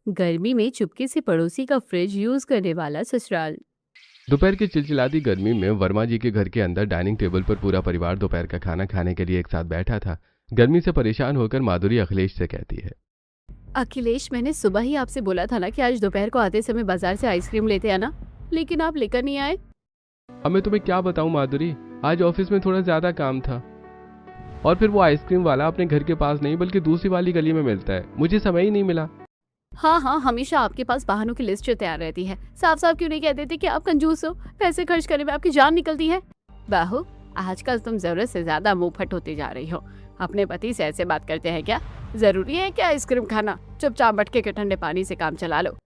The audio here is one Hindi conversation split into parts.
गर्मी में चुपके से पड़ोसी का फ्रिज यूज करने वाला ससुराल। दोपहर की चिलचिलाती गर्मी में वर्मा जी के घर के अंदर डाइनिंग टेबल पर पूरा परिवार दोपहर का खाना खाने के लिए एक साथ बैठा था। गर्मी से परेशान होकर माधुरी अखिलेश से कहती है। अखिलेश, मैंने सुबह ही आपसे बोला था ना कि आज दोपहर को आते समय बाजार से आइसक्रीम लेते आना, लेकिन आप लेकर नहीं आए। अब मैं तुम्हें क्या बताऊं माधुरी, आज ऑफिस में थोड़ा ज्यादा काम था। और फिर वो आइसक्रीम वाला अपने घर के पास नहीं बल्कि दूसरी वाली गली में मिलता है, मुझे समय ही नहीं मिला। हाँ हाँ, हमेशा आपके पास बहानों की लिस्ट तैयार रहती है। साफ साफ क्यों नहीं कह देते कि आप कंजूस हो, पैसे खर्च करने में आपकी जान निकलती है। बाहू, आजकल तुम जरूरत से ज्यादा मुंह फट होती जा रही हो। अपने पति से ऐसे बात करते हैं क्या? जरूरी है क्या आइसक्रीम खाना? चुपचाप मटके के ठंडे पानी से काम चला लो।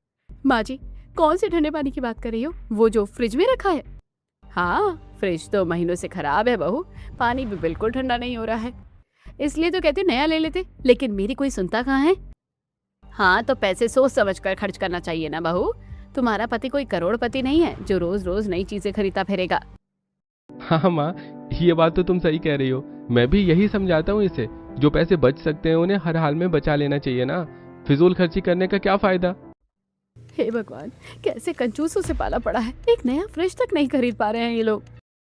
माँ जी, कौन से ठंडे पानी की बात कर रही हो? वो जो फ्रिज में रखा है? हाँ, फ्रिज तो महीनों से खराब है बहू, पानी भी बिल्कुल ठंडा नहीं हो रहा है। इसलिए तो कहती हूँ नया ले लेते, लेकिन मेरी कोई सुनता कहाँ है। हाँ, तो पैसे सोच समझ कर खर्च करना चाहिए ना बहू। तुम्हारा पति कोई करोड़पति नहीं है जो रोज रोज नई चीजें खरीदता फिरेगा। हाँ माँ, ये बात तो तुम सही कह रही हो। मैं भी यही समझाता हूँ इसे, जो पैसे बच सकते हैं उन्हें हर हाल में बचा लेना चाहिए ना। फिजूल खर्ची करने का क्या फायदा। हे भगवान, कैसे कंजूसों से पाला पड़ा है। एक नया फ्रिज तक नहीं खरीद पा रहे हैं ये लोग।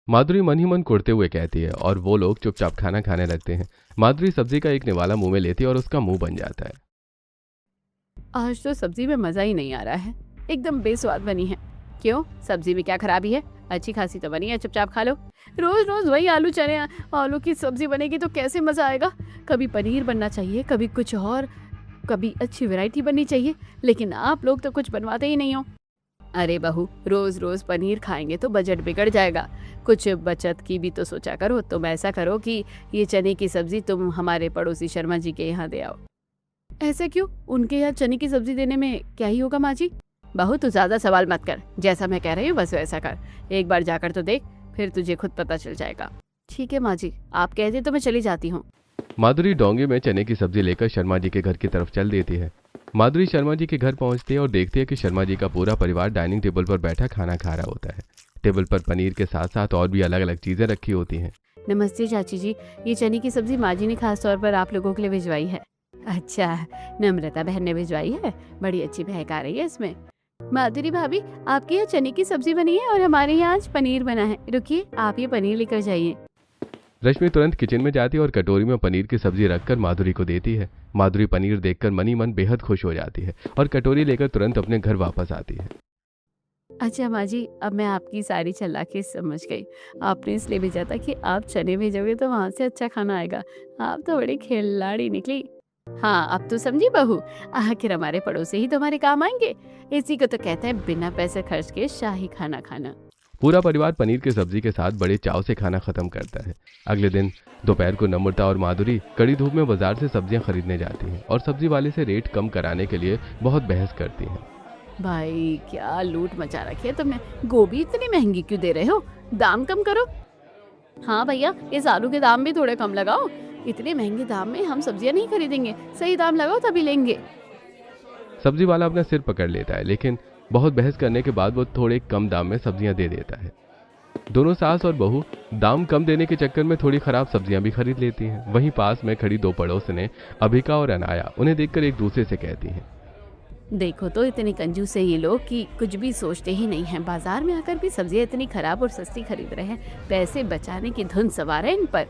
माधुरी मन ही मन कुड़ते हुए कहती है और वो लोग चुपचाप खाना खाने लगते हैं। माधुरी सब्जी का एक निवाला मुंह में लेती है और उसका मुंह बन जाता है। आज तो सब्जी में मजा ही नहीं आ रहा है, एकदम बेस्वाद बनी है। क्यों, सब्जी में क्या खराबी है? अच्छी खासी तो बनी है, चुपचाप खा लो। रोज रोज वही आलू चने आलू की सब्जी बनेगी तो कैसे मजा आएगा? कभी पनीर बनना चाहिए, कभी कुछ और, कभी अच्छी वैरायटी बननी चाहिए, लेकिन आप लोग तो कुछ बनवाते ही नहीं हो। अरे बहू, रोज रोज पनीर खाएंगे तो बजट बिगड़ जाएगा। कुछ बचत की भी तो सोचा करो। तुम ऐसा करो कि ये चने की सब्जी तुम हमारे पड़ोसी शर्मा जी के यहाँ दे आओ। ऐसे क्यों? उनके यहाँ चने की सब्जी देने में क्या ही होगा माँ जी? बहू, तू ज्यादा सवाल मत कर, जैसा मैं कह रही हूँ बस वैसा कर। एक बार जाकर तो देख, फिर तुझे खुद पता चल जाएगा। ठीक है माँ जी, आप कहते तो मैं चली जाती हूँ। माधुरी डोंगे में चने की सब्जी लेकर शर्मा जी के घर की तरफ चल देती है। माधुरी शर्मा जी के घर पहुंचती है और देखती है कि शर्मा जी का पूरा परिवार डाइनिंग टेबल पर बैठा खाना खा रहा होता है। टेबल पर पनीर के साथ साथ और भी अलग अलग चीजें रखी होती हैं। नमस्ते चाची जी, ये चने की सब्जी माँ जी ने खास तौर पर आप लोगों के लिए भिजवाई है। अच्छा, नम्रता बहन ने भिजवाई है? बड़ी अच्छी महक आ रही है इसमें। माधुरी भाभी, आपके यहाँ चने की सब्जी बनी है और हमारे यहाँ आज पनीर बना है। रुकिए, आप ये पनीर लेकर जाइए। रश्मि तुरंत किचन में जाती है और कटोरी में पनीर की सब्जी रखकर माधुरी को देती है। माधुरी पनीर देखकर मनी मन बेहद खुश हो जाती है और कटोरी लेकर तुरंत अपने घर वापस आती है। अच्छा माँ जी, अब मैं आपकी सारी चालाकी समझ गई। आपने इसलिए भेजा था कि आप चने भेजोगे तो वहाँ से अच्छा खाना आएगा। आप तो बड़ी खिलाड़ी निकली। हाँ, अब तो समझी बहू। आखिर हमारे पड़ोसी ही तुम्हारे काम आएंगे। इसी को तो कहते हैं बिना पैसे खर्च के शाही खाना खाना। पूरा परिवार पनीर की सब्जी के साथ बड़े चाव से खाना खत्म करता है। अगले दिन दोपहर को नम्रता और माधुरी कड़ी धूप में बाजार से सब्जियां खरीदने जाती हैं और सब्जी वाले से रेट कम कराने के लिए बहुत बहस करती हैं। भाई, क्या लूट मचा रखी है तुमने। गोभी इतनी महंगी क्यों दे रहे हो? दाम कम करो। हाँ भैया, इस आलू के दाम भी थोड़े कम लगाओ। इतने महंगे दाम में हम सब्जियां नहीं खरीदेंगे। सही दाम लगाओ तभी लेंगे। सब्जी वाला अपना सिर पकड़ लेता है, लेकिन बहुत बहस करने के बाद वो थोड़े कम दाम में सब्जियां दे देता है। दोनों सास और बहू दाम कम देने के चक्कर में थोड़ी खराब सब्जियां भी खरीद लेती हैं। वहीं पास में खड़ी दो पड़ोसनें अभिका और अनाया उन्हें देखकर एक दूसरे से कहती हैं। देखो तो, इतने कंजूस है ये लोग कि कुछ भी सोचते ही नहीं हैं। बाजार में आकर भी सब्जियां इतनी खराब और सस्ती खरीद रहे हैं। पैसे बचाने की धुन सवार है इन पर।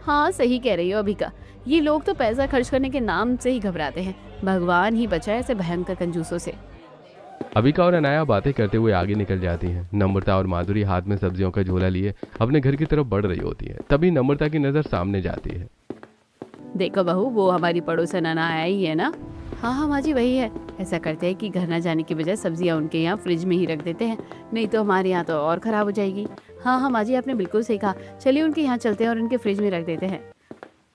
हाँ, सही कह रही हो अभिका। ये लोग तो पैसा खर्च करने के नाम से ही घबराते हैं। भगवान ही बचाए ऐसे भयंकर कंजूसों से। अभिका और अनाया बातें करते हुए आगे निकल जाती हैं। नम्रता और माधुरी हाथ में सब्जियों का झोला लिए अपने घर की तरफ बढ़ रही होती है। तभी नम्रता की नजर सामने जाती है। देखो बहू, वो हमारी पड़ोसन अनाया ही है ना? हाँ हाँ माँ जी, वही है। ऐसा करते हैं कि घर ना जाने की बजाय सब्जियाँ उनके यहाँ फ्रिज में ही रख देते हैं, नहीं तो हमारे यहाँ तो और खराब हो जाएगी। हाँ हाँ माँ जी, आपने बिल्कुल सही कहा। चलिए उनके यहाँ चलते हैं और उनके फ्रिज में रख देते हैं।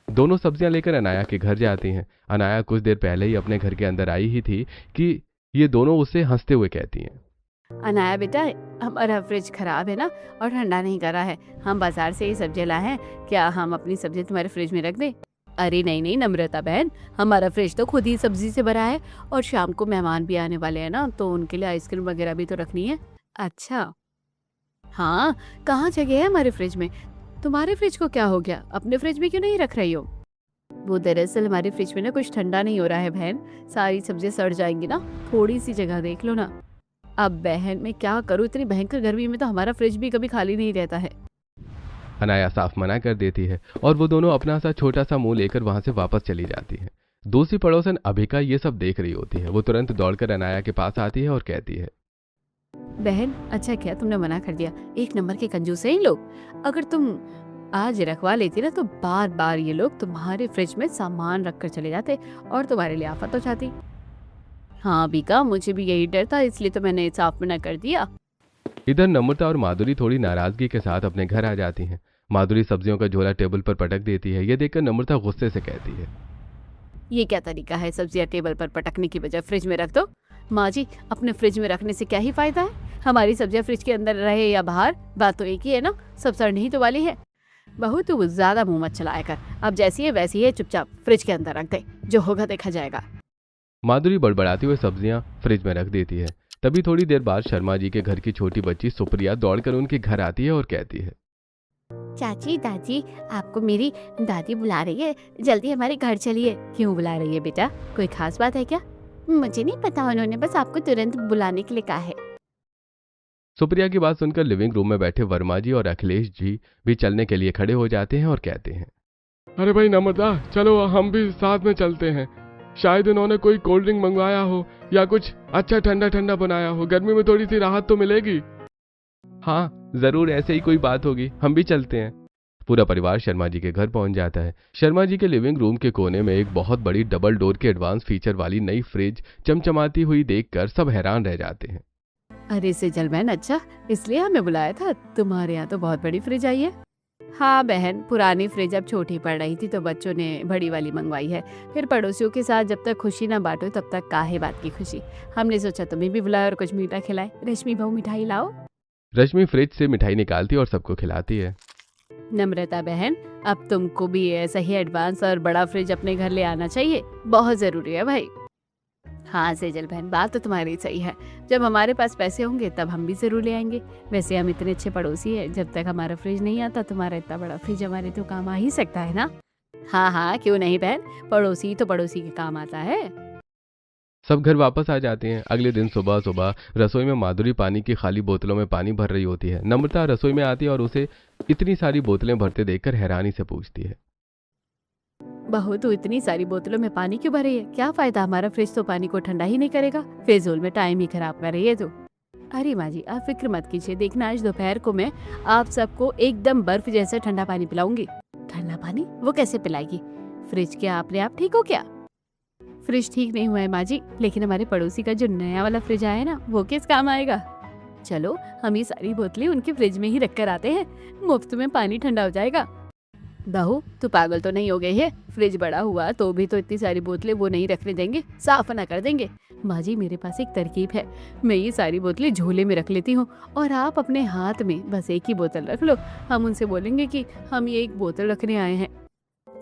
दोनों सब्जियां लेकर अनाया के घर जाती हैं। अनाया कुछ देर पहले ही अपने घर के अंदर आई ही थी कि ये दोनों उससे हंसते हुए कहती हैं। अनाया बेटा, हमारा फ्रिज खराब है ना और ठंडा नहीं करा है। हम बाजार से ही सब्जियाँ लाए हैं, क्या हम अपनी सब्जी तुम्हारे फ्रिज में रख दें? अरे नहीं नहीं नम्रता बहन, हमारा फ्रिज तो खुद ही सब्जी से भरा है और शाम को मेहमान भी आने वाले हैं ना, तो उनके लिए आइसक्रीम वगैरह भी तो रखनी है। अच्छा हाँ, कहाँ जगह है हमारे फ्रिज में? तुम्हारे फ्रिज को क्या हो गया? अपने फ्रिज में क्यों नहीं रख रही हो? वो दरअसल हमारे फ्रिज में ना कुछ ठंडा नहीं हो रहा है बहन, सारी सब्जियां सड़ जाएंगी ना, थोड़ी सी जगह देख लो ना। अब बहन मैं क्या करूँ, इतनी भयंकर गर्मी में तो हमारा फ्रिज भी कभी खाली नहीं रहता है। अनाया साफ मना कर देती है और वो दोनों अपना सा छोटा सा मुंह लेकर वहां से वापस चली जाती है। दूसरी पड़ोसन अभिका ये सब देख रही होती है। वो तुरंत दौड़कर अनाया के पास आती है और कहती है, बहन अच्छा क्या तुमने मना कर दिया, एक नंबर के कंजूस है इन लोग। अगर तुम आज रखवा लेती ना तो बार बार ये लोग तुम्हारे फ्रिज में सामान रख कर चले जाते और तुम्हारे लिए आफत हो जाती। हाँ बीका, मुझे भी यही डर था, इसलिए तो मैंने साफ मना कर दिया। इधर नम्रता और माधुरी थोड़ी नाराजगी के साथ अपने घर आ जाती हैं। माधुरी सब्जियों का झोला टेबल पर पटक देती है। ये देखकर नम्रता गुस्से से कहती है, ये क्या तरीका है, सब्जियां टेबल पर पटकने की बजाय फ्रिज में रख दो। माँ जी, अपने फ्रिज में रखने से क्या ही फायदा है, हमारी सब्जियां फ्रिज के अंदर रहे या बाहर, बात तो एक ही है ना, सब सड़ने ही तो वाली है। बहू तू ज्यादा मुंह मत चलाया कर, अब जैसी है वैसी है, चुपचाप फ्रिज के अंदर रख दे, जो होगा देखा जाएगा। माधुरी बड़बड़ाती हुए सब्जियां फ्रिज में रख देती है। तभी थोड़ी देर बाद शर्मा जी के घर की छोटी बच्ची सुप्रिया दौड़कर उनके घर आती है और कहती है, चाची दादी, आपको मेरी दादी बुला रही है, जल्दी हमारे घर चलिए। क्यों बुला रही है बेटा, कोई खास बात है क्या? मुझे नहीं पता, उन्होंने बस आपको तुरंत बुलाने के लिए कहा है। सुप्रिया की बात सुनकर लिविंग रूम में बैठे वर्मा जी और अखिलेश जी भी चलने के लिए खड़े हो जाते हैं और कहते हैं, अरे भाई नम्रता, चलो हम भी साथ में चलते हैं। शायद उन्होंने कोई कोल्ड ड्रिंक मंगवाया हो या कुछ अच्छा ठंडा ठंडा बनाया हो, गर्मी में थोड़ी सी राहत तो मिलेगी। हाँ जरूर ऐसे ही कोई बात होगी, हम भी चलते हैं। पूरा परिवार शर्मा जी के घर पहुंच जाता है। शर्मा जी के लिविंग रूम के कोने में एक बहुत बड़ी डबल डोर के एडवांस फीचर वाली नई फ्रिज चमचमाती हुई देखकर सब हैरान रह जाते हैं। अरे सेजल बहन, अच्छा इसलिए हमें बुलाया था, तुम्हारे यहाँ तो बहुत बड़ी फ्रिज आई है। हाँ बहन, पुरानी फ्रिज अब छोटी पड़ रही थी तो बच्चों ने बड़ी वाली मंगवाई है। फिर पड़ोसियों के साथ जब तक खुशी ना बांटो तब तक काहे बात की खुशी, हमने सोचा तुम्हें भी बुलाए और कुछ मीठा खिलाए। रश्मि बहू मिठाई लाओ। रश्मि फ्रिज से मिठाई निकालती और सबको खिलाती है। नम्रता बहन, अब तुमको भी ऐसा ही एडवांस और बड़ा फ्रिज अपने घर ले आना चाहिए, बहुत जरूरी है भाई। हाँ सेजल बहन, बात तो तुम्हारी सही है, जब हमारे पास पैसे होंगे तब हम भी जरूर ले आएंगे। वैसे हम इतने अच्छे पड़ोसी हैं, जब तक हमारा फ्रिज नहीं आता तुम्हारा इतना बड़ा फ्रिज हमारे तो काम आ ही सकता है ना। हाँ हाँ क्यों नहीं बहन, पड़ोसी तो पड़ोसी के काम आता है। सब घर वापस आ जाते हैं। अगले दिन सुबह सुबह रसोई में माधुरी पानी की खाली बोतलों में पानी भर रही होती है। नम्रता रसोई में आती है और उसे इतनी सारी बोतलें भरते देखकर हैरानी से पूछती है, बहू तू इतनी सारी बोतलों में पानी क्यों भर रही है, क्या फायदा, हमारा फ्रिज तो पानी को ठंडा ही नहीं करेगा, फिजूल में टाइम ही खराब कर रही है तू। अरे माँ जी, आप फिक्र मत कीजिए, देखना आज दोपहर को मैं आप सबको एकदम बर्फ जैसा ठंडा पानी पिलाऊंगी। ठंडा पानी वो कैसे पिलाएगी, फ्रिज क्या अपने आप ठीक हो क्या? फ्रिज ठीक नहीं हुआ है माँ जी, लेकिन हमारे पड़ोसी का जो नया वाला फ्रिज आया है ना, वो किस काम आएगा। चलो हम ये सारी बोतलें उनके फ्रिज में ही रख कर आते हैं, मुफ्त में पानी ठंडा हो जाएगा। बहू तू पागल तो नहीं हो गई है, फ्रिज बड़ा हुआ तो भी तो इतनी सारी बोतलें वो नहीं रखने देंगे, साफ ना कर देंगे। माँ जी मेरे पास एक तरकीब है, मैं ये सारी बोतलें झोले में रख लेती हूँ और आप अपने हाथ में बस एक ही बोतल रख लो, हम उनसे बोलेंगे कि हम ये एक बोतल रखने आए हैं।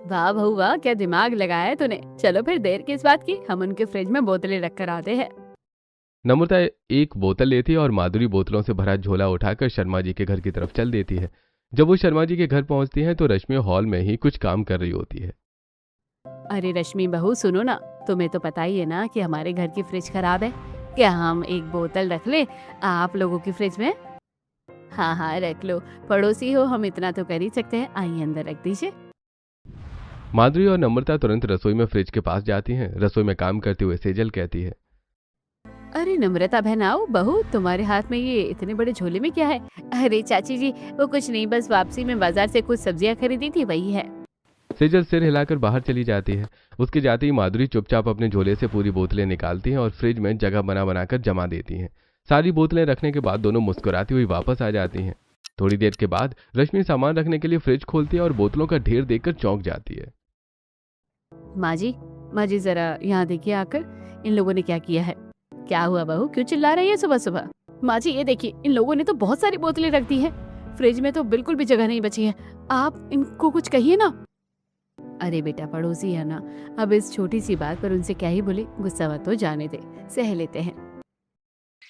वाह बहू वाह, क्या दिमाग लगाया है तूने। चलो फिर देर किस बात की, हम उनके फ्रिज में बोतलें रख कर आते हैं। नम्रता एक बोतल लेती है और माधुरी बोतलों से भरा झोला उठाकर शर्मा जी के घर की तरफ चल देती है। जब वो शर्मा जी के घर पहुंचती है तो रश्मि हॉल में ही कुछ काम कर रही होती है। अरे रश्मि बहू सुनो ना, तुम्हें तो पता ही है ना कि हमारे घर की फ्रिज खराब है, क्या हम एक बोतल रख ले आप लोगों की फ्रिज में? हाँ हाँ रख लो, पड़ोसी हो हम इतना तो कर ही सकते हैं, आइए अंदर रख दीजिए। माधुरी और नम्रता तुरंत रसोई में फ्रिज के पास जाती हैं। रसोई में काम करते हुए सेजल कहती है, अरे नम्रता बहन आओ, बहू तुम्हारे हाथ में ये इतने बड़े झोले में क्या है? अरे चाची जी वो कुछ नहीं, बस वापसी में बाजार से कुछ सब्जियां खरीदी थी वही है। सेजल सिर हिलाकर बाहर चली जाती है। उसके जाते ही माधुरी चुपचाप अपने झोले से पूरी बोतलें निकालती हैं और फ्रिज में जगह बना बनाकर जमा देती हैं। सारी बोतलें रखने के बाद दोनों मुस्कुराती हुई वापस आ जाती हैं। थोड़ी देर के बाद रश्मि सामान रखने के लिए फ्रिज खोलती है और बोतलों का ढेर देखकर चौंक जाती है। माँ जी जरा यहाँ देखिए आकर, इन लोगों ने क्या किया है। क्या हुआ बहू, क्यों चिल्ला रही है सुबह सुबह? माँ जी ये देखिए, इन लोगों ने तो बहुत सारी बोतलें रख दी हैं, फ्रिज में तो बिल्कुल भी जगह नहीं बची है, आप इनको कुछ कहिए ना। अरे बेटा पड़ोसी है ना, अब इस छोटी सी बात पर उनसे क्या ही बोले, गुस्सा मत हो, जाने दे, सह लेते हैं।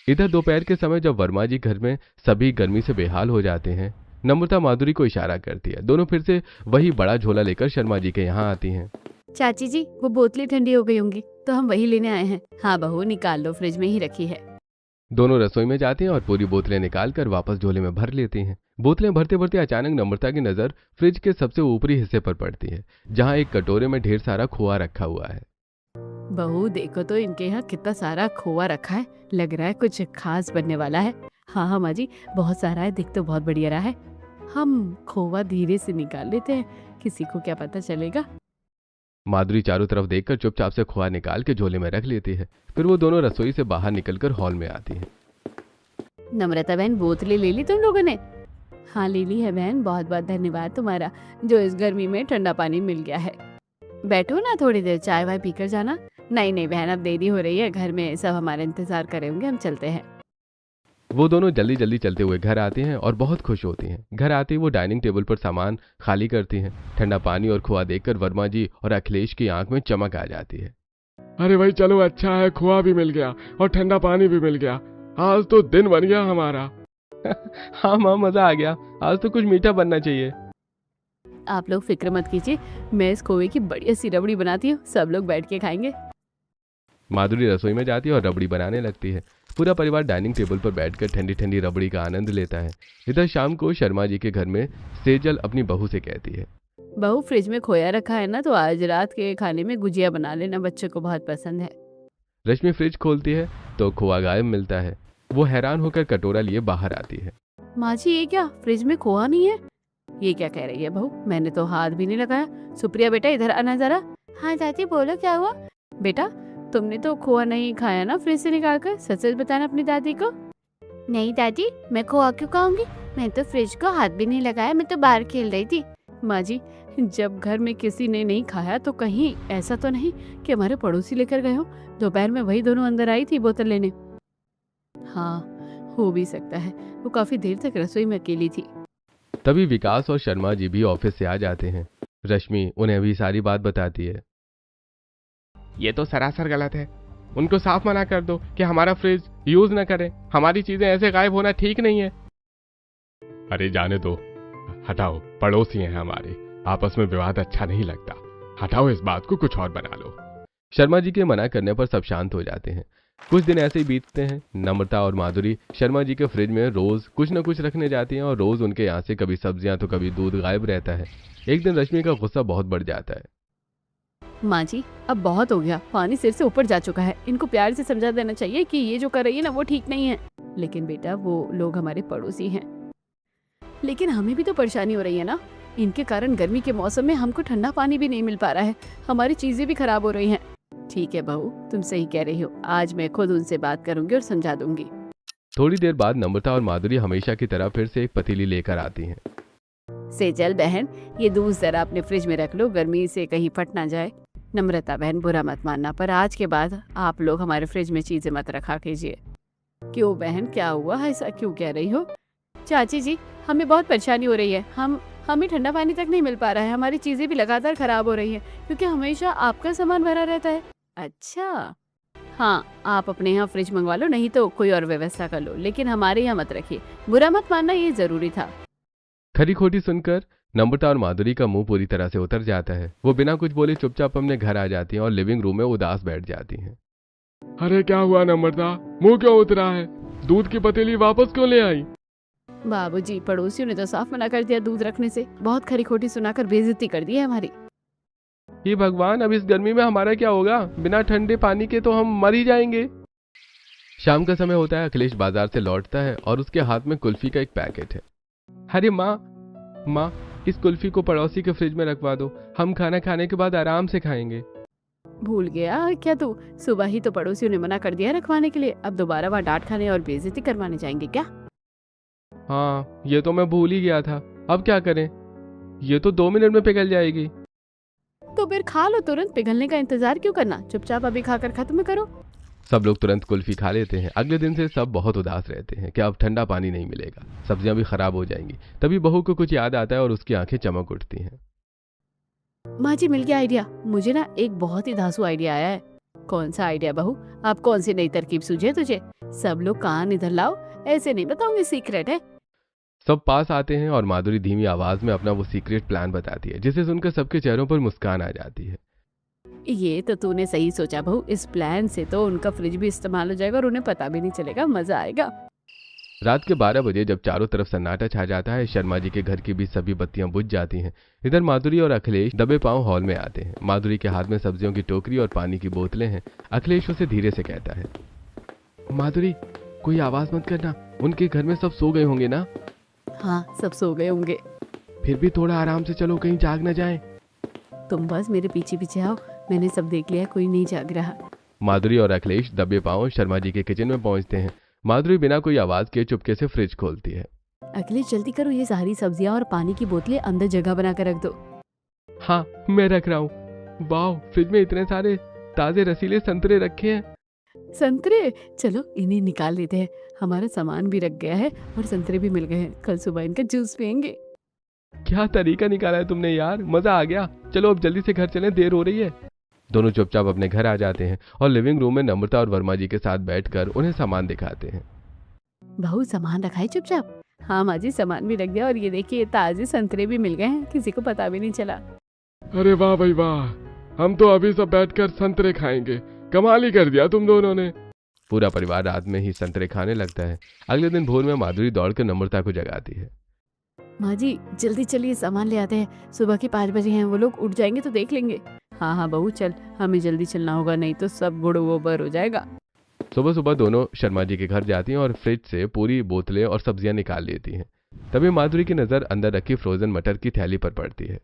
इधर दोपहर के समय जब वर्मा जी घर में सभी गर्मी से बेहाल हो जाते हैं, नम्रता माधुरी को इशारा करती है। दोनों फिर से वही बड़ा झोला लेकर शर्मा जी के यहाँ आती हैं। चाची जी वो बोतलें ठंडी हो गई होंगी तो हम वही लेने आए हैं। हाँ बहू निकाल लो, फ्रिज में ही रखी है। दोनों रसोई में जाते हैं और पूरी बोतलें निकाल कर वापस झोले में भर लेती हैं। बोतलें भरते भरते अचानक नम्रता की नजर फ्रिज के सबसे ऊपरी हिस्से पर पड़ती है, जहां एक कटोरे में ढेर सारा खोआ रखा हुआ है। बहू देखो तो इनके यहाँ कितना सारा खोआ रखा है, लग रहा है कुछ खास बनने वाला है। हाँ हाँ माँ जी, बहुत सारा है, दिख तो बहुत बढ़िया रहा है। हम खोआ धीरे से निकाल लेते हैं, किसी को क्या पता चलेगा। माधुरी चारों तरफ देखकर चुपचाप से खोआ निकाल के झोले में रख लेती है। फिर वो दोनों रसोई से बाहर निकलकर हॉल में आती हैं। नम्रता बहन बोतलें ले ली तुम लोगों ने? हाँ ले ली है बहन, बहुत बहुत धन्यवाद तुम्हारा, जो इस गर्मी में ठंडा पानी मिल गया है। बैठो ना थोड़ी देर, चाय वाय पीकर जाना। नहीं नहीं बहन, अब देरी हो रही है, घर में सब हमारा इंतजार करे होंगे, हम चलते हैं। वो दोनों जल्दी जल्दी चलते हुए घर आते हैं और बहुत खुश होती हैं। घर आते ही वो डाइनिंग टेबल पर सामान खाली करती हैं। ठंडा पानी और खोआ देखकर वर्मा जी और अखिलेश की आंख में चमक आ जाती है। अरे भाई चलो, अच्छा है, खोआ भी मिल गया और ठंडा पानी भी मिल गया। आज तो दिन बन गया हमारा। हाँ माँ, मजा आ गया। आज तो कुछ मीठा बनना चाहिए। आप लोग फिक्र मत कीजिए, मैं इस खोए की बढ़िया सी रबड़ी बनाती हूँ, सब लोग बैठ के खाएंगे। माधुरी रसोई में जाती है और रबड़ी बनाने लगती है। पूरा परिवार डाइनिंग टेबल पर बैठकर ठंडी ठंडी रबड़ी का आनंद लेता है। इधर शाम को शर्मा जी के घर में सेजल अपनी बहू से कहती है, बहू फ्रिज में खोया रखा है ना, तो आज रात के खाने में गुजिया बना लेना, बच्चों को बहुत पसंद है। रश्मि फ्रिज खोलती है तो खोआ गायब मिलता है। वो हैरान होकर कटोरा लिए बाहर आती है। माँ जी ये क्या, फ्रिज में खोआ नहीं है? ये क्या कह रही है बहू, मैंने तो हाथ भी नहीं लगाया। सुप्रिया बेटा इधर आना जरा। हाँ चाची बोलो क्या हुआ? बेटा तुमने तो खोआ नहीं खाया ना फ्रिज से निकाल कर, सच सच बताना अपनी दादी को। नहीं दादी, मैं खोआ क्यों खाऊंगी, मैं तो फ्रिज को हाथ भी नहीं लगाया, मैं तो बाहर खेल रही थी। माँ जी जब घर में किसी ने नहीं खाया तो कहीं ऐसा तो नहीं कि हमारे पड़ोसी लेकर गए हो? दोपहर में वही दोनों अंदर आई थी बोतल लेने। हाँ हो भी सकता है, वो काफी देर तक रसोई में अकेली थी। तभी विकास और शर्मा जी भी ऑफिस से आ जाते हैं। रश्मि उन्हें भी सारी बात बताती है। ये तो सरासर गलत है, उनको साफ मना कर दो कि हमारा फ्रिज यूज न करें, हमारी चीजें ऐसे गायब होना ठीक नहीं है। अरे जाने दो, हटाओ, पड़ोसी हैं हमारे, आपस में विवाद अच्छा नहीं लगता, हटाओ इस बात को, कुछ और बना लो। शर्मा जी के मना करने पर सब शांत हो जाते हैं। कुछ दिन ऐसे ही बीतते हैं। नम्रता और माधुरी शर्मा जी के फ्रिज में रोज कुछ न कुछ रखने जाती हैं और रोज उनके यहाँ से कभी सब्जियां तो कभी दूध गायब रहता है। एक दिन रश्मि का गुस्सा बहुत बढ़ जाता है। माँ जी अब बहुत हो गया, पानी सिर से ऊपर जा चुका है, इनको प्यार से समझा देना चाहिए कि ये जो कर रही है ना वो ठीक नहीं है। लेकिन बेटा वो लोग हमारे पड़ोसी हैं, लेकिन हमें भी तो परेशानी हो रही है ना, इनके कारण गर्मी के मौसम में हमको ठंडा पानी भी नहीं मिल पा रहा है, हमारी चीजें भी खराब हो रही हैं। ठीक है बहू तुम सही कह रही हो, आज मैं खुद उनसे बात करूंगी और समझा दूंगी। थोड़ी देर बाद नम्रता और माधुरी हमेशा की तरह फिर से एक पतीली लेकर आती हैं। सेजल बहन ये दूध जरा अपने फ्रिज में रख लो, गर्मी से कहीं फट ना जाए। नम्रता बहन बुरा मत मानना, पर आज के बाद आप लोग हमारे फ्रिज में चीजें मत रखा कीजिए। क्यों बहन क्या हुआ, ऐसा क्यों कह रही हो? चाची जी हमें बहुत परेशानी हो रही है, हमें ठंडा पानी तक नहीं मिल पा रहा है, हमारी चीजें भी लगातार खराब हो रही है क्योंकि हमेशा आपका सामान भरा रहता है। अच्छा हाँ आप अपने यहाँ फ्रिज मंगवा लो, नहीं तो कोई और व्यवस्था कर लो, लेकिन हमारे यहाँ मत रखिए, बुरा मत मानना, ये जरूरी था। खरी खोटी सुनकर नम्रता और माधुरी का मुंह पूरी तरह से उतर जाता है। वो बिना कुछ बोले चुपचाप अपने घर आ जाती हैं और लिविंग रूम में उदास बैठ जाती हैं। अरे क्या हुआ नम्रता, मुंह क्यों उतरा है, दूध की पतीली वापस क्यों ले आई? बाबूजी पड़ोसियों ने तो साफ मना कर दिया दूध रखने से, बहुत खरी खोटी सुनाकर बेइज्जती कर दी है हमारी। हे भगवान, अब इस गर्मी में हमारा क्या होगा, बिना ठंडे पानी के तो हम मर ही जाएंगे। शाम का समय होता है। अखिलेश बाजार से लौटता है और उसके हाथ में कुल्फी का एक पैकेट है। अरे माँ इस कुल्फी को पड़ोसी के फ्रिज में रखवा दो, हम खाना खाने के बाद आराम से खाएंगे। भूल गया क्या तू, सुबह ही तो पड़ोसियों ने मना कर दिया रखवाने के लिए, अब दोबारा वहाँ डांट खाने और बेइज्जती करवाने जाएंगे क्या? हाँ ये तो मैं भूल ही गया था, अब क्या करें, ये तो 2 मिनट में पिघल जाएगी। तो फिर खा लो तुरंत, पिघलने का इंतजार क्यों करना, चुपचाप अभी खाकर खत्म करो। सब लोग तुरंत कुल्फी खा लेते हैं। अगले दिन से सब बहुत उदास रहते हैं कि अब ठंडा पानी नहीं मिलेगा, सब्जियां भी खराब हो जाएंगी। तभी बहू को कुछ याद आता है और उसकी आंखें चमक उठती हैं। माँ जी मिल गया आइडिया, मुझे ना एक बहुत ही धांसू आइडिया आया है। कौन सा आइडिया बहू, आप कौन सी नई तरकीब सूझे तुझे? सब लोग कान इधर लाओ, ऐसे नहीं बताऊंगी, सीक्रेट है। सब पास आते हैं और माधुरी धीमी आवाज में अपना वो सीक्रेट प्लान बताती है, जिसे सुनकर सबके चेहरों पर मुस्कान आ जाती है। ये तो तूने सही सोचा बहू, इस प्लान से तो उनका फ्रिज भी इस्तेमाल हो जाएगा और उन्हें पता भी नहीं चलेगा, मजा आएगा। रात के 12 बजे जब चारों तरफ सन्नाटा छा जाता है, शर्मा जी के घर की भी सभी बत्तियां बुझ जाती हैं। इधर माधुरी और अखिलेश दबे पांव हॉल में आते हैं। माधुरी के हाथ में सब्जियों की टोकरी और पानी की बोतलें हैं। अखिलेश उसे धीरे से कहता है, माधुरी कोई आवाज मत करना, उनके घर में सब सो गए होंगे ना। हाँ, सब सो गए होंगे। फिर भी थोड़ा आराम से चलो, कहीं जाग न जाए। तुम बस मेरे पीछे पीछे आओ, मैंने सब देख लिया, कोई नहीं जाग रहा। माधुरी और अखिलेश दबे पांव शर्मा जी के किचन में पहुंचते हैं। माधुरी बिना कोई आवाज के चुपके से फ्रिज खोलती है। अखिलेश जल्दी करो, ये सारी सब्जियां और पानी की बोतलें अंदर जगह बना कर रख दो। हाँ मैं रख रहा हूँ। वाह, फ्रिज में इतने सारे ताजे रसीले संतरे रखे हैं। संतरे, चलो इन्हें निकाल लेते हैं, हमारा सामान भी रख गया है और संतरे भी मिल गए हैं, कल सुबह इनका जूस पियेंगे। क्या तरीका निकाला है तुमने यार, मजा आ गया। चलो अब जल्दी से घर चलें, देर हो रही है। दोनों चुपचाप अपने घर आ जाते हैं और लिविंग रूम में नम्रता और वर्मा जी के साथ बैठकर उन्हें सामान दिखाते हैं। बहू सामान रखा है चुपचाप? हाँ माँ जी, सामान भी रख दिया और ये देखिए ताजे संतरे भी मिल गए हैं, किसी को पता भी नहीं चला। अरे वाह भाई वाह, हम तो अभी सब बैठकर संतरे खाएंगे। कमाल ही कर दिया तुम दोनों ने। पूरा परिवार रात में ही संतरे खाने लगता है। अगले दिन भोर में माधुरी दौड़कर नम्रता को जगाती है। माँ जी जल्दी चलिए, सामान ले आते हैं, सुबह के 5 बजे हैं, वो लोग उठ जाएंगे तो देख लेंगे। हाँ हाँ बहू चल, हमें जल्दी चलना होगा, नहीं तो सब गुड़ गोबर हो जाएगा। सुबह सुबह दोनों शर्मा जी के घर जाती हैं और फ्रिज से पूरी बोतलें और सब्जियां निकाल लेती हैं। तभी माधुरी की नजर अंदर रखी फ्रोजन मटर की थैली पर पड़ती है।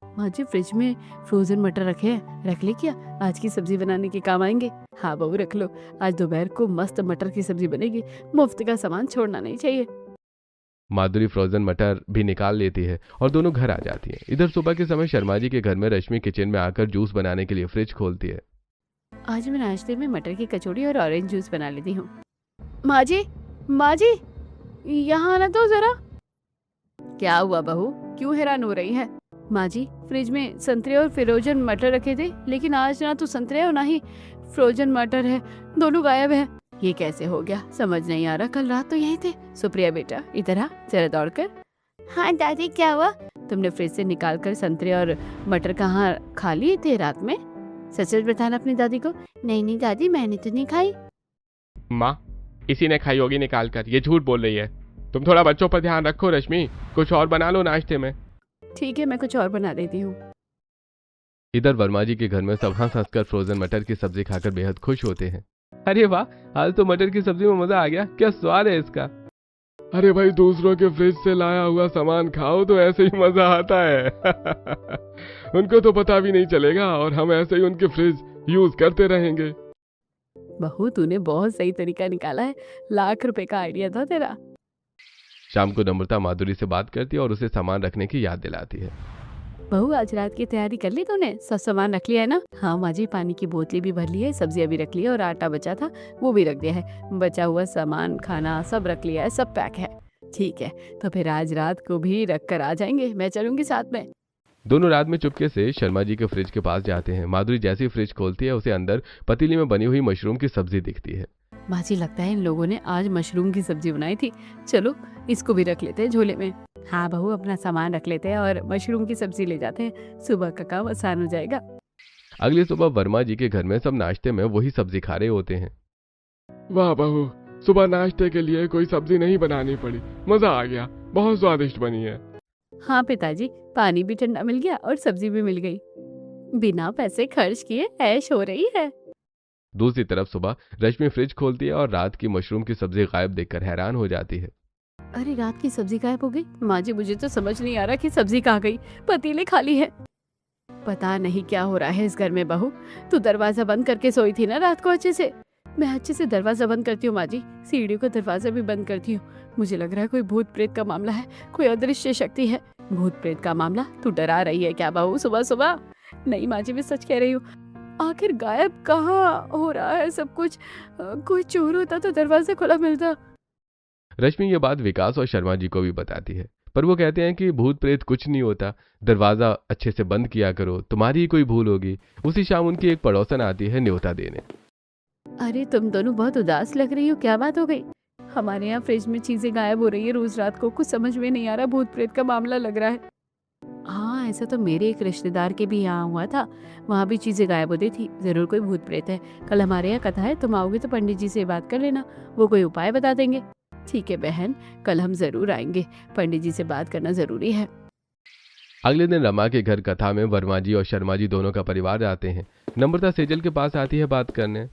माँ जी फ्रिज में फ्रोजन मटर रखे हैं, रख ले क्या, आज की सब्जी बनाने के काम आएंगे। हाँ बहू रख लो, आज दोपहर को मस्त मटर की सब्जी बनेगी, मुफ्त का सामान छोड़ना नहीं चाहिए। माधुरी फ्रोजन मटर भी निकाल लेती है और दोनों घर आ जाती हैं। इधर सुबह के समय शर्मा जी के घर में रश्मि किचन में आकर जूस बनाने के लिए फ्रिज खोलती है। आज मैं नाश्ते में मटर की कचौड़ी और ऑरेंज जूस बना लेती हूँ। माँ जी, माँ जी यहाँ आना तो जरा। क्या हुआ बहू, क्यों हैरान हो रही है? माँ जी फ्रिज में संतरे और फ्रोजन मटर रखे थे, लेकिन आज ना तो संतरे और ना ही फ्रोजन मटर है, दोनों गायब है। ये कैसे हो गया, समझ नहीं आ रहा, कल रात तो यहीं थे। सुप्रिया बेटा इधर आ जरा दौड़कर। हाँ दादी क्या हुआ? तुमने फ्रिज से निकाल कर संतरे और मटर कहाँ खा लिए थे रात में? सच सच बताना अपनी दादी को। नहीं नहीं दादी, मैंने तो नहीं खाई। माँ, इसी ने खाई होगी निकाल कर, ये झूठ बोल रही है। तुम थोड़ा बच्चों पर ध्यान रखो रश्मि, कुछ और बना लो नाश्ते में। ठीक है, मैं कुछ और बना देती हूँ। इधर वर्मा जी के घर में सब हंस हंसकर फ्रोजन मटर की सब्जी खाकर बेहद खुश होते हैं। अरे वाह, आज तो मटर की सब्जी में मजा आ गया, क्या स्वाद है इसका। अरे भाई, दूसरों के फ्रिज से लाया हुआ सामान खाओ तो ऐसे ही मजा आता है। उनको तो पता भी नहीं चलेगा और हम ऐसे ही उनके फ्रिज यूज करते रहेंगे। बहू तूने बहुत सही तरीका निकाला है, लाख रुपए का आइडिया था तेरा। शाम को नम्रता माधुरी से बात करती है और उसे सामान रखने की याद दिलाती है। बहू आज रात की तैयारी कर ली तूने, सब सामान रख लिया है ना? हाँ माँ जी, पानी की बोतलें भी भर ली है, सब्जियां भी रख ली है और आटा बचा था वो भी रख दिया है, बचा हुआ सामान खाना सब रख लिया है, सब पैक है। ठीक है, तो फिर आज रात को भी रख कर आ जाएंगे, मैं चलूंगी साथ में। दोनों रात में चुपके से शर्मा जी के फ्रिज के पास जाते हैं। माधुरी जैसे ही फ्रिज खोलती है, उसे अंदर पतीली में बनी हुई मशरूम की सब्जी दिखती है। माँ जी लगता है इन लोगों ने आज मशरूम की सब्जी बनाई थी, चलो इसको भी रख लेते हैं झोले में। हाँ बहू, अपना सामान रख लेते हैं और मशरूम की सब्जी ले जाते हैं, सुबह का काम आसान हो जाएगा। अगली सुबह वर्मा जी के घर में सब नाश्ते में वही सब्जी खा रहे होते हैं। वाह बहू, सुबह नाश्ते के लिए कोई सब्जी नहीं बनानी पड़ी, मजा आ गया, बहुत स्वादिष्ट बनी है। हाँ पिताजी, पानी भी ठंडा मिल गया और सब्जी भी मिल गई, बिना पैसे खर्च किए ऐश हो रही है। दूसरी तरफ सुबह रश्मि फ्रिज खोलती है और रात की मशरूम की सब्जी गायब देखकर हैरान हो जाती है। अरे रात की सब्जी गायब हो गई? माँ जी मुझे तो समझ नहीं आ रहा कि सब्जी कहाँ गई, पतीले खाली है। पता नहीं क्या हो रहा है इस घर में। बहू तू दरवाजा बंद करके सोई थी ना रात को अच्छे से? मैं अच्छे से दरवाजा बंद करती हूँ माँ जी, सीढ़ियों का दरवाजा भी बंद करती हूँ। मुझे लग रहा है कोई भूत प्रेत का मामला है, कोई अदृश्य शक्ति है। भूत प्रेत का मामला? तू डरा रही है क्या बहू सुबह सुबह? नहीं माँ जी, मैं सच कह रही हूँ। आखिर गायब कहाँ हो रहा है सब कुछ? कोई चोर होता तो दरवाजा खुला मिलता। रश्मि ये बात विकास और शर्मा जी को भी बताती है, पर वो कहते हैं कि भूत प्रेत कुछ नहीं होता, दरवाजा अच्छे से बंद किया करो, तुम्हारी ही कोई भूल होगी। उसी शाम उनकी एक पड़ोसन आती है न्योता देने। अरे तुम दोनों बहुत उदास लग रही हो, क्या बात हो गई? हमारे यहाँ फ्रिज में चीजें गायब हो रही है रोज रात को, कुछ समझ में नहीं आ रहा, भूत प्रेत का मामला लग रहा है। हाँ ऐसा तो मेरे एक रिश्तेदार के भी यहाँ हुआ था, वहाँ भी चीजें गायब होती थी। जरूर कोई भूत प्रेत है। कल हमारे यहाँ कथा है, तुम आओगे तो पंडित जी से बात कर लेना, वो कोई उपाय बता देंगे। ठीक है बहन, कल हम जरूर आएंगे, पंडित जी से बात करना जरूरी है। अगले दिन रमा के घर कथा में वर्मा जी और शर्मा जी दोनों का परिवार आते हैं। नम्रता सेजल के पास आती है बात करने।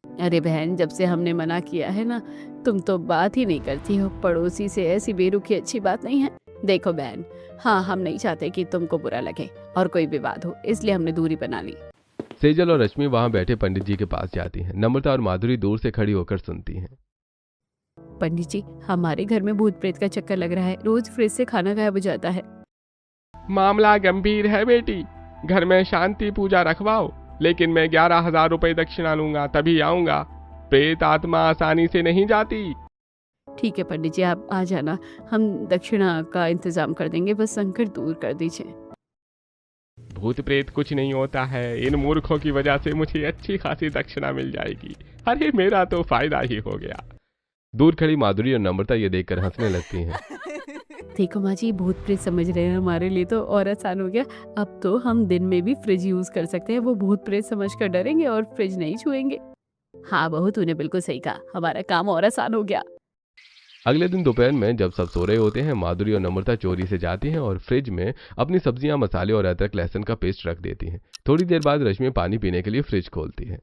अरे बहन, जब से हमने मना किया है ना, तुम तो बात ही नहीं करती हो। पड़ोसी से ऐसी बेरुखी अच्छी बात नहीं है। देखो बहन, हाँ, हम नहीं चाहते कि तुमको बुरा लगे और कोई विवाद हो, इसलिए हमने दूरी बना ली। सेजल और रश्मि वहां बैठे पंडित जी के पास जाती हैं। नम्रता और माधुरी दूर से खड़ी होकर सुनती हैं। पंडित जी, हमारे घर में भूत प्रेत का चक्कर लग रहा है, रोज फ्रिज से खाना गायब हो जाता है। मामला गंभीर है बेटी, घर में शांति पूजा रखवाओ, लेकिन मैं 11,000 रुपए दक्षिणा लूंगा, तभी आऊंगा। प्रेत आत्मा आसानी से नहीं जाती। ठीक है पंडित जी, आप आ जाना, हम दक्षिणा का इंतजाम कर देंगे, बस संकट दूर कर दीजिए। भूत प्रेत कुछ नहीं होता है, इन मूर्खों की वजह से मुझे अच्छी खासी दक्षिणा मिल जाएगी। अरे मेरा तो फायदा ही हो गया। दूर खड़ी माधुरी और नम्रता ये देखकर हंसने लगती हैं। देखो माँ जी, भूत प्रेत समझ रहे हैं, हमारे लिए तो और आसान हो गया। अब तो हम दिन में भी फ्रिज यूज कर सकते हैं, वो भूत प्रेत समझकर डरेंगे और फ्रिज नहीं छुएंगे। हाँ बहू, तूने बिल्कुल सही कहा, हमारा काम और आसान हो गया। अगले दिन दोपहर में जब सब सो रहे होते हैं, माधुरी और नम्रता चोरी से जाती हैं और फ्रिज में अपनी सब्जियां, मसाले और अदरक लहसुन का पेस्ट रख देती हैं। थोड़ी देर बाद रश्मि पानी पीने के लिए फ्रिज खोलती है।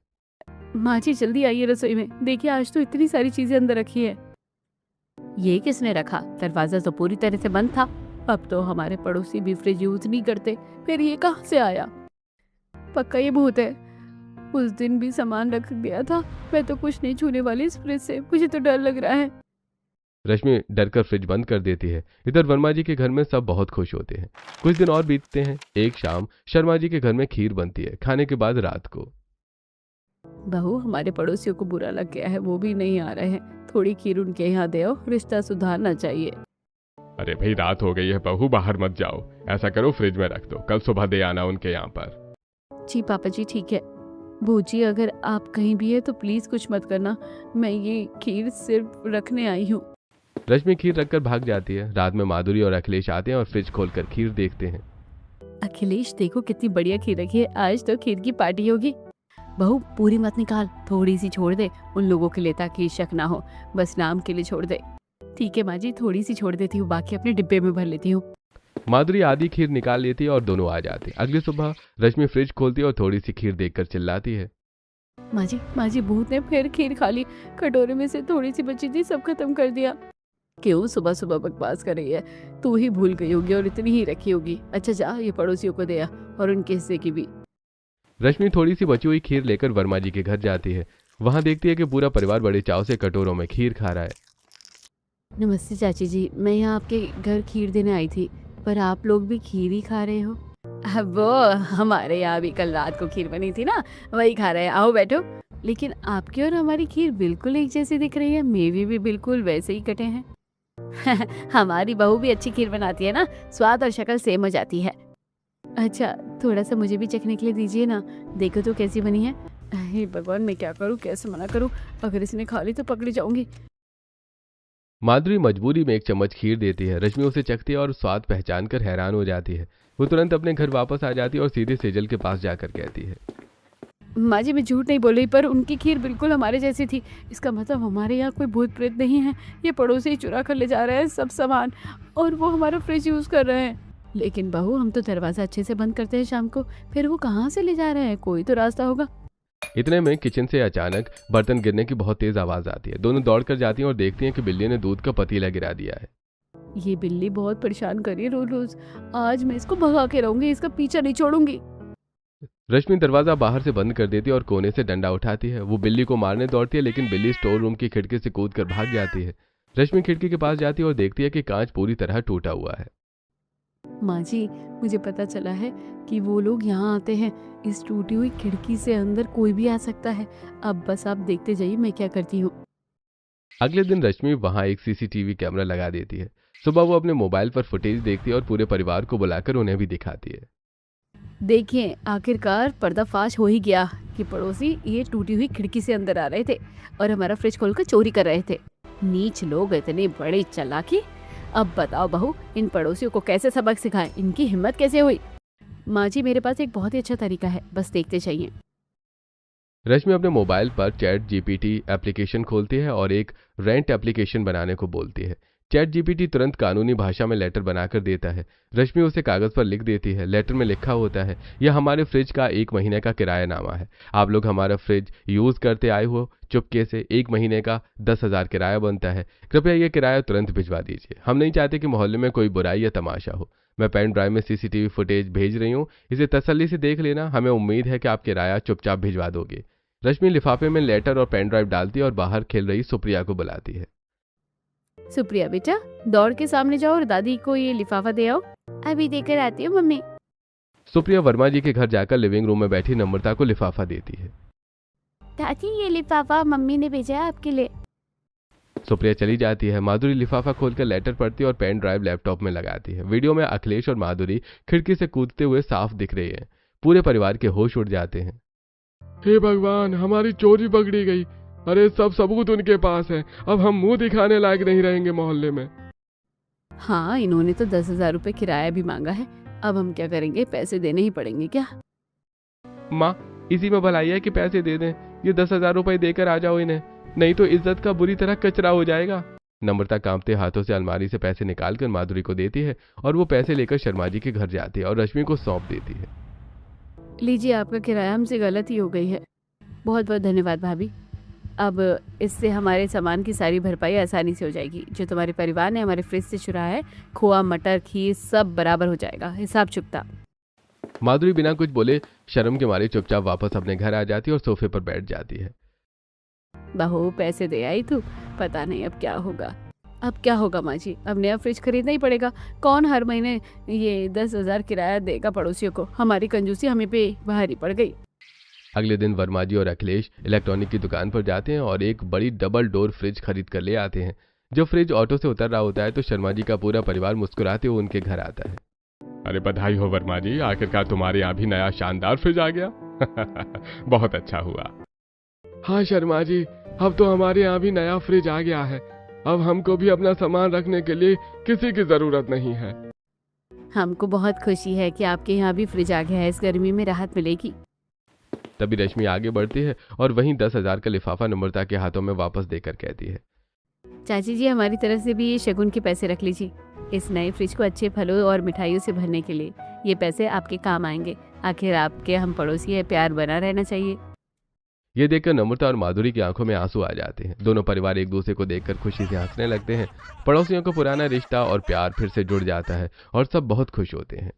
माँ जी जल्दी आइए रसोई में, देखिए आज तो इतनी सारी चीजें अंदर रखी है। ये किसने रखा? दरवाजा तो पूरी तरह से बंद था। अब तो हमारे पड़ोसी भी फ्रिज यूज नहीं करते, फिर ये कहाँ से आया? पक्का ये भूत है। उस दिन भी सामान रख दिया था, मैं तो कुछ नहीं छूने वाली इस फ्रिज से, मुझे तो डर लग रहा है। रश्मि डरकर फ्रिज बंद कर देती है। इधर वर्मा जी के घर में सब बहुत खुश होते हैं। कुछ दिन और बीतते हैं। एक शाम शर्मा जी के घर में खीर बनती है। खाने के बाद रात को बहू, हमारे पड़ोसियों को बुरा लग गया है, वो भी नहीं आ रहे हैं, थोड़ी खीर उनके यहाँ दे आओ, रिश्ता सुधारना चाहिए। अरे भाई, रात हो गई है बहू, बाहर मत जाओ। ऐसा करो, फ्रिज में रख दो, कल सुबह दे आना उनके यहाँ पर। जी पापा जी, ठीक है। बूजी, अगर आप कहीं भी है तो प्लीज कुछ मत करना, मैं ये खीर सिर्फ रखने आई हूँ। रश्मि खीर रखकर भाग जाती है। रात में माधुरी और अखिलेश आते हैं और फ्रिज खोलकर खीर देखते हैं। अखिलेश, देखो कितनी बढ़िया खीर रखी है, आज तो खीर की पार्टी होगी। बहू, पूरी मत निकाल, थोड़ी सी छोड़ दे उन लोगों के लिए, ताकि शक ना हो, बस नाम के लिए छोड़ दे। ठीक है माँ जी, थोड़ी सी छोड़ देती हूँ, बाकी अपने डिब्बे में भर लेती हूँ। माधुरी आधी खीर निकाल लेती है और दोनों आ जाते हैं। अगली सुबह रश्मि फ्रिज खोलती है और थोड़ी सी खीर देखकर चिल्लाती है। माँ जी, भूत ने फिर खीर खा ली, कटोरे में से थोड़ी सी बची थी, सब खत्म कर दिया। क्यों सुबह सुबह बकवास कर रही है? तू ही भूल गई होगी और इतनी ही रखी होगी। अच्छा जा, ये पड़ोसियों को दे आ, और उनके हिस्से की भी। रश्मि थोड़ी सी बची हुई खीर लेकर वर्मा जी के घर जाती है। वहां देखती है कि पूरा परिवार बड़े चाव से कटोरों में खीर खा रहा है। नमस्ते चाची जी, मैं यहाँ आपके घर खीर देने आई थी, पर आप लोग भी खीर ही खा रहे हो? अब वो हमारे यहाँ भी कल रात को खीर बनी थी ना, वही खा रहे हैं। आओ बैठो। लेकिन आपकी और हमारी खीर बिल्कुल एक जैसी दिख रही है, मेवे भी बिल्कुल वैसे ही कटे हैं। हमारी बहू भी अच्छी खीर बनाती है ना, स्वाद और शक्ल सेम हो जाती है। अच्छा, थोड़ा सा मुझे भी चखने के लिए दीजिए ना, देखो तो कैसी बनी है। हे भगवान, मैं क्या करूँ, कैसे मना करूँ? अगर इसने खा ली तो पकड़ी जाऊंगी। माधुरी मजबूरी में एक चम्मच खीर देती है। रश्मि उसे चखती है और स्वाद पहचान कर हैरान हो जाती है। वो तुरंत अपने घर वापस आ जाती है और सीधे सेजल के पास जाकर कहती है, माँ जी, मैं झूठ नहीं बोल रही, पर उनकी खीर बिल्कुल हमारे जैसी थी। इसका मतलब हमारे यहाँ कोई भूत प्रेत नहीं है, ये पड़ोसी ही चुरा कर ले जा रहे हैं सब सामान, और वो हमारा फ्रिज यूज कर रहे हैं। लेकिन बहू, हम तो दरवाजा अच्छे से बंद करते हैं शाम को, फिर वो कहाँ से ले जा रहे हैं? कोई तो रास्ता होगा। इतने में किचन से अचानक बर्तन गिरने की बहुत तेज आवाज आती है। दोनों दौड़कर जाती हैं और देखती हैं कि बिल्ली ने दूध का पतीला गिरा दिया है। ये बिल्ली बहुत परेशान कर रही है रोज रोज, आज मैं इसको भगा के रहूंगी, इसका पीछा नहीं छोड़ूंगी। रश्मि दरवाजा बाहर से बंद कर देती है और कोने से डंडा उठाती है। वो बिल्ली को मारने दौड़ती है, लेकिन बिल्ली स्टोर रूम की खिड़की से कूदकर भाग जाती है। रश्मि खिड़की के पास जाती है और देखती है कि कांच पूरी तरह टूटा हुआ है। माँ जी, मुझे पता चला है कि वो लोग यहाँ आते हैं, इस टूटी हुई खिड़की से अंदर कोई भी आ सकता है। अब बस आप देखते जाइए मैं क्या करती हूँ। अगले दिन रश्मि वहां एक सीसीटीवी कैमरा लगा देती है। सुबह वो अपने मोबाइल पर फुटेज देखती है और पूरे परिवार को बुलाकर उन्हें भी दिखाती है। देखिए, आखिरकार पर्दाफाश हो ही गया कि पड़ोसी ये टूटी हुई खिड़की से अंदर आ रहे थे और हमारा फ्रिज खोलकर चोरी कर रहे थे। नीच लोग, इतने बड़े चालाकी। अब बताओ बहू, इन पड़ोसियों को कैसे सबक सिखाएं, इनकी हिम्मत कैसे हुई? माँ जी मेरे पास एक बहुत ही अच्छा तरीका है, बस देखते चाहिए। रश्मि अपने मोबाइल पर चैट जीपीटी एप्लीकेशन खोलती है और एक रेंट एप्लीकेशन बनाने को बोलती है। चैट जीपीटी तुरंत कानूनी भाषा में लेटर बनाकर देता है। रश्मि उसे कागज पर लिख देती है। लेटर में लिखा होता है, यह हमारे फ्रिज का 1 महीने का किरायानामा है। आप लोग हमारा फ्रिज यूज करते आए हो, चुपके से 1 महीने का 10,000 किराया बनता है। कृपया यह किराया तुरंत भिजवा दीजिए। हम नहीं चाहते कि मोहल्ले में कोई बुराई या तमाशा हो। मैं पेन ड्राइव में सीसीटीवी फुटेज भेज रही हूँ, इसे तसल्ली से देख लेना। हमें उम्मीद है कि आप किराया चुपचाप भिजवा दोगे। रश्मि लिफाफे में लेटर और पेन ड्राइव डालती है और बाहर खेल रही सुप्रिया को बुलाती है। सुप्रिया बेटा, दौड़ के सामने जाओ और दादी को ये लिफाफा दे आओ। अभी देकर आती हूँ मम्मी। सुप्रिया वर्मा जी के घर जाकर लिविंग रूम में बैठी नम्रता को लिफाफा देती है। दादी ये लिफाफा मम्मी ने भेजा है आपके लिए। सुप्रिया चली जाती है। माधुरी लिफाफा खोलकर लेटर पढ़ती है और पेन ड्राइव लैपटॉप में लगाती है। वीडियो में अखिलेश और माधुरी खिड़की से कूदते हुए साफ दिख रही है। पूरे परिवार के होश उड़ जाते हैं। हे भगवान, हमारी चोरी पकड़ी गई। अरे सब सबूत उनके पास है, अब हम मुंह दिखाने लायक नहीं रहेंगे मोहल्ले में। हाँ, इन्होंने तो 10,000 रुपए किराया भी मांगा है। अब हम क्या करेंगे, पैसे देने ही पड़ेंगे क्या? माँ, इसी में भलाई है कि पैसे दे दें। ये 10,000 रुपए देकर आ जाओ इन्हें, नहीं तो इज्जत का बुरी तरह कचरा हो जाएगा। नम्रता कांपते हाथों से अलमारी से पैसे निकालकर माधुरी को देती है और वो पैसे लेकर शर्मा जी के घर जाती है और रश्मि को सौंप देती है। लीजिए, आपका किराया हमसे गलती हो गई है। बहुत बहुत धन्यवाद भाभी। अब इससे हमारे सामान की सारी भरपाई आसानी से हो जाएगी। जो तुम्हारे परिवार ने हमारे फ्रिज से चुराया है, खोआ, मटर, खीर सब बराबर हो जाएगा, हिसाब चुकता। माधुरी बिना कुछ बोले शर्म के मारे चुपचाप वापस अपने घर आ जाती है और सोफे पर बैठ जाती है। बहू, पैसे दे आई तू, पता नहीं अब क्या होगा। अब क्या होगा माँ जी, अब नया फ्रिज खरीदना ही पड़ेगा। कौन हर महीने ये 10,000 किराया देगा पड़ोसियों को? हमारी कंजूसी हमें पे भारी पड़ गई। अगले दिन वर्मा जी और अखिलेश इलेक्ट्रॉनिक की दुकान पर जाते हैं और एक बड़ी डबल डोर फ्रिज खरीद कर ले आते हैं। जब फ्रिज ऑटो से उतर रहा होता है तो शर्मा जी का पूरा परिवार मुस्कुराते हुए उनके घर आता है। अरे बधाई हो वर्मा जी, आखिरकार तुम्हारे यहाँ भी नया शानदार फ्रिज आ गया। बहुत अच्छा हुआ। हाँ शर्मा जी, अब तो हमारे यहाँ भी नया फ्रिज आ गया है। अब हमको भी अपना सामान रखने के लिए किसी की जरूरत नहीं है। हमको बहुत खुशी है कि आपके यहाँ भी फ्रिज आ गया है, इस गर्मी में राहत मिलेगी। तभी रश्मि आगे बढ़ती है और वहीं 10,000 का लिफाफा नम्रता के हाथों में वापस देकर कहती है, चाची जी, हमारी तरफ से भी ये शगुन के पैसे रख लीजिए, इस नए फ्रिज को अच्छे फलों और मिठाइयों से भरने के लिए। ये पैसे आपके काम आएंगे। आखिर आपके हम पड़ोसी है, प्यार बना रहना चाहिए। ये देखकर नम्रता और माधुरी की आंखों में आंसू आ जाते हैं। दोनों परिवार एक दूसरे को देखकर खुशी से हंसने लगते हैं। पड़ोसियों का पुराना रिश्ता और प्यार फिर से जुड़ जाता है और सब बहुत खुश होते हैं।